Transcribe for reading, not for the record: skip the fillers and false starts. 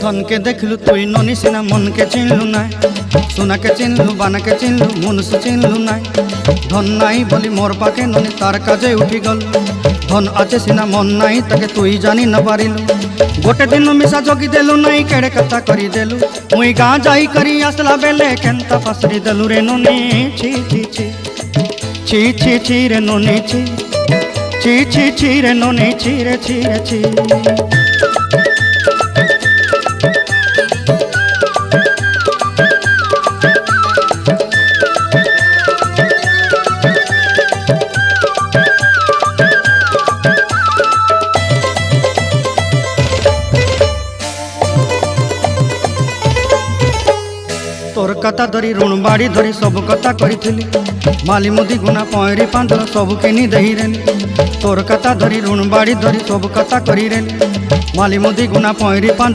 धन के देखलु तुई ननी सिना मन के चिन्हलु ना सोना के चिन्हलु बाना के चिन्हलु मनुष्य चिन्हलु ना धन नाई बोली मोर पाके ननी तार काजे उठी गल धन आचे सिना मन नाई ताके तुई जानी न पारिलु गोटे दिन मिसा जगी देलु नाई केड़े कथा करी देलु मुई गाँ जाई करी आसला बेले केंता पासरी देलु रे ननी छी छी छी छी छी छी रे ननी छी छी छी छी रे ननी छी रे छी रे छी। तोर कथा धरी ऋण बाड़ी धरी सब कथा करी माली मुदी गुना पहरी पांद सब किनी दही रेली तोर कथा धरी ऋण बाड़ी धरी सब कथा करी रेली माली मुदी गुना पहरी पांद